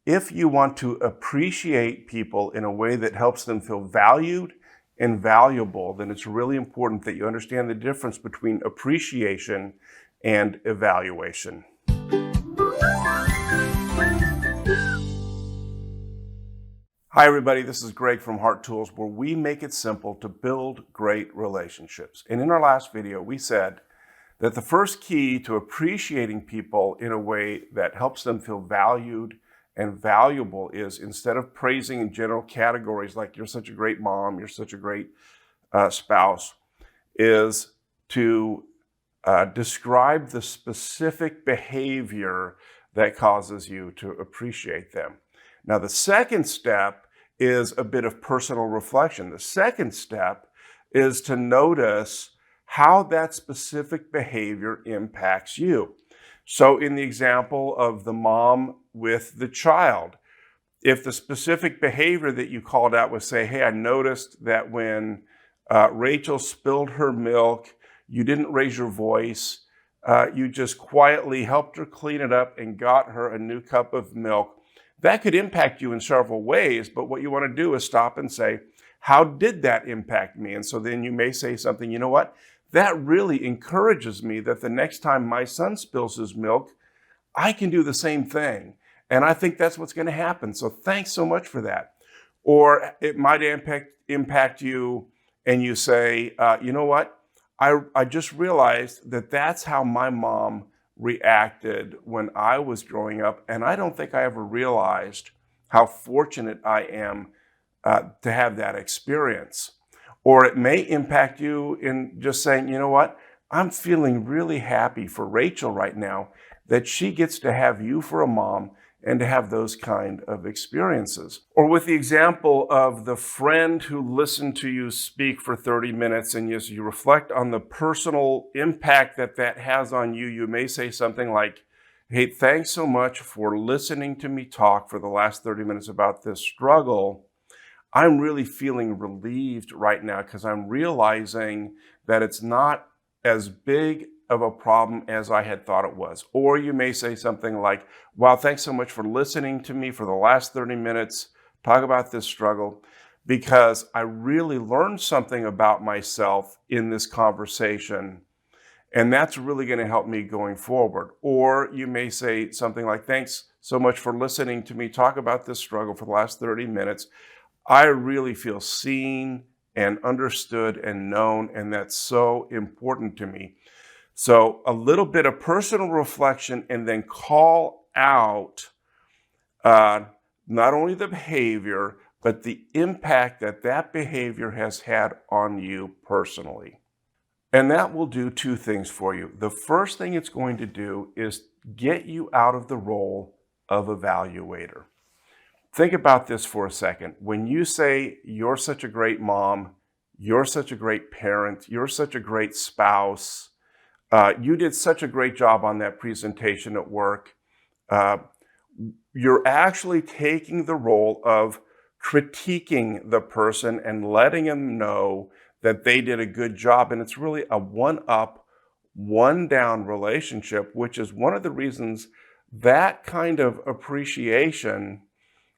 If you want to appreciate people in a way that helps them feel valued and valuable, then it's really important that you understand the difference between appreciation and evaluation. Hi, everybody. This is Greg from Heart Tools, where we make it simple to build great relationships. And in our last video, we said that the first key to appreciating people in a way that helps them feel valued and valuable is, instead of praising in general categories like you're such a great mom, you're such a great spouse, is to describe the specific behavior that causes you to appreciate them. Now, the second step is a bit of personal reflection. The second step is to notice how that specific behavior impacts you. So in the example of the mom with the child, if the specific behavior that you called out was, say, hey, I noticed that when Rachel spilled her milk, you didn't raise your voice, you just quietly helped her clean it up and got her a new cup of milk. That could impact you in several ways, but what you want to do is stop and say, how did that impact me? And so then you may say something, you know what? That really encourages me that the next time my son spills his milk, I can do the same thing. And I think that's what's going to happen. So thanks so much for that. Or it might impact you and you say, you know what? I just realized that that's how my mom reacted when I was growing up. And I don't think I ever realized how fortunate I am to have that experience. Or it may impact you in just saying, you know what, I'm feeling really happy for Rachel right now that she gets to have you for a mom and to have those kind of experiences. Or with the example of the friend who listened to you speak for 30 minutes, and as you reflect on the personal impact that that has on you, you may say something like, hey, thanks so much for listening to me talk for the last 30 minutes about this struggle. I'm really feeling relieved right now because I'm realizing that it's not as big of a problem as I had thought it was. Or you may say something like, wow, thanks so much for listening to me for the last 30 minutes, talk about this struggle, because I really learned something about myself in this conversation. And that's really going to help me going forward. Or you may say something like, thanks so much for listening to me talk about this struggle for the last 30 minutes. I really feel seen and understood and known, and that's so important to me. So a little bit of personal reflection, and then call out not only the behavior, but the impact that that behavior has had on you personally. And that will do two things for you. The first thing it's going to do is get you out of the role of evaluator. Think about this for a second. When you say you're such a great mom, you're such a great parent, you're such a great spouse, you did such a great job on that presentation at work, you're actually taking the role of critiquing the person and letting them know that they did a good job. And it's really a one-up, one-down relationship, which is one of the reasons that kind of appreciation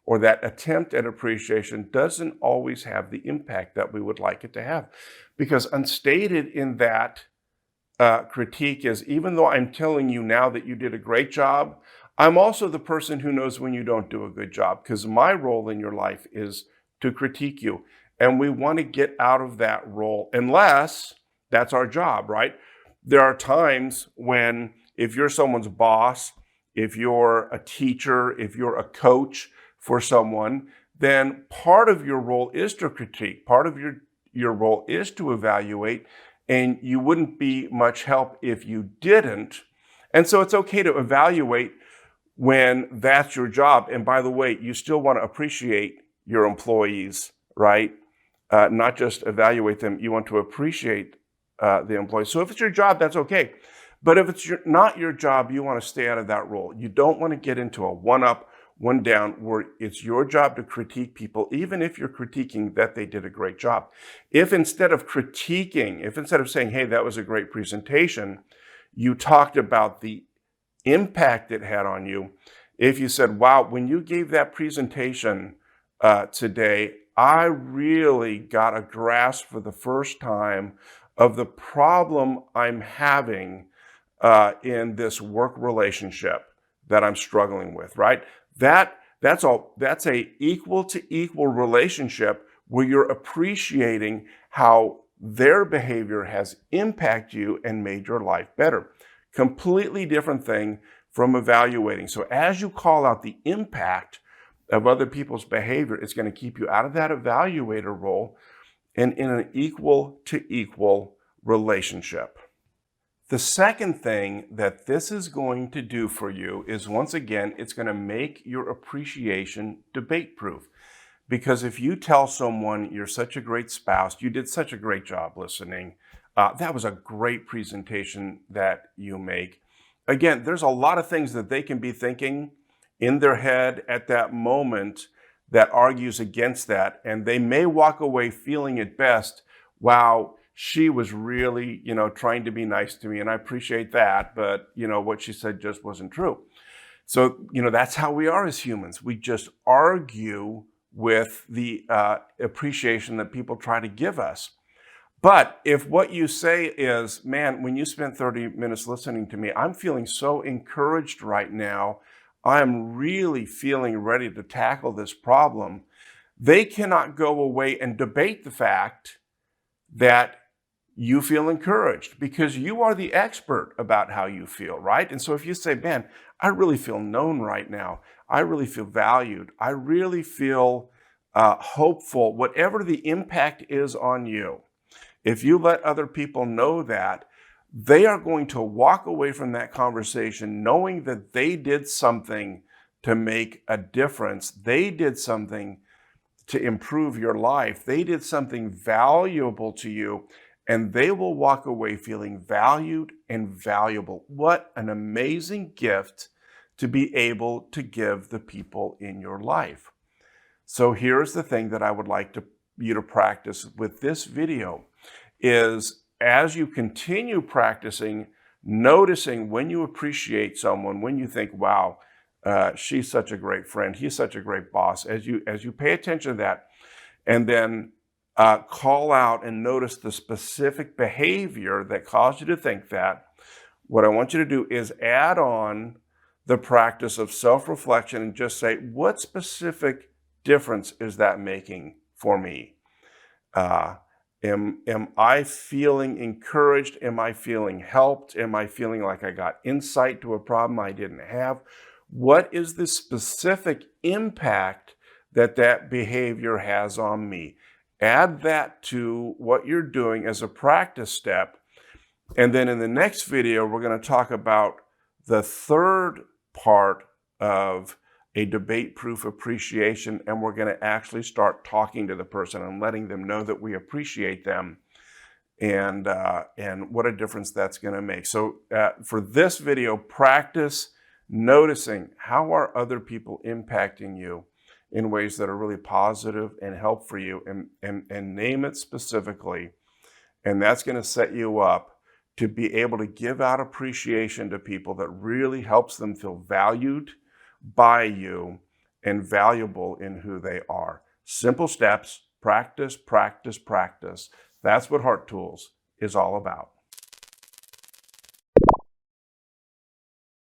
or that attempt at appreciation doesn't always have the impact that we would like it to have. Because unstated in that critique is, even though I'm telling you now that you did a great job, I'm also the person who knows when you don't do a good job, because my role in your life is to critique you. And we want to get out of that role, unless that's our job, right? There are times when, if you're someone's boss, if you're a teacher, if you're a coach for someone, then part of your role is to critique. Part of your role is to evaluate, and you wouldn't be much help if you didn't. And so it's okay to evaluate when that's your job. And by the way, you still want to appreciate your employees, right? Not just evaluate them. You want to appreciate the employees. So if it's your job, that's okay. But if it's not your job, you want to stay out of that role. You don't want to get into a one-up, one down, where it's your job to critique people, even if you're critiquing that they did a great job. If instead of saying, hey, that was a great presentation, you talked about the impact it had on you, if you said, wow, when you gave that presentation today, I really got a grasp for the first time of the problem I'm having in this work relationship that I'm struggling with, right? That's a equal to equal relationship where you're appreciating how their behavior has impacted you and made your life better. Completely different thing from evaluating. So as you call out the impact of other people's behavior, it's going to keep you out of that evaluator role and in an equal to equal relationship. The second thing that this is going to do for you is, once again, it's going to make your appreciation debate proof. Because if you tell someone you're such a great spouse, you did such a great job listening, that was a great presentation that you make. Again, there's a lot of things that they can be thinking in their head at that moment that argues against that. And they may walk away feeling at best, wow, she was really, trying to be nice to me. And I appreciate that. But, what she said just wasn't true. So, that's how we are as humans. We just argue with the appreciation that people try to give us. But if what you say is, man, when you spent 30 minutes listening to me, I'm feeling so encouraged right now. I'm really feeling ready to tackle this problem. They cannot go away and debate the fact that you feel encouraged, because you are the expert about how you feel, right? And so if you say, man, I really feel known right now. I really feel valued. I really feel hopeful, whatever the impact is on you. If you let other people know that, they are going to walk away from that conversation knowing that they did something to make a difference. They did something to improve your life. They did something valuable to you, and they will walk away feeling valued and valuable. What an amazing gift to be able to give the people in your life. So here's the thing that I would like you to practice with this video is, as you continue practicing, noticing when you appreciate someone, when you think, wow, she's such a great friend, he's such a great boss, as you pay attention to that, and then call out and notice the specific behavior that caused you to think that, what I want you to do is add on the practice of self-reflection and just say, what specific difference is that making for me? Am I feeling encouraged? Am I feeling helped? Am I feeling like I got insight to a problem I didn't have? What is the specific impact that behavior has on me? Add that to what you're doing as a practice step. And then in the next video, we're going to talk about the third part of a debate-proof appreciation, and we're going to actually start talking to the person and letting them know that we appreciate them, and what a difference that's going to make. So for this video, practice noticing how are other people impacting you in ways that are really positive and help for you, and name it specifically. And that's going to set you up to be able to give out appreciation to people that really helps them feel valued by you and valuable in who they are. Simple steps, practice, practice, practice. That's what Heart Tools is all about.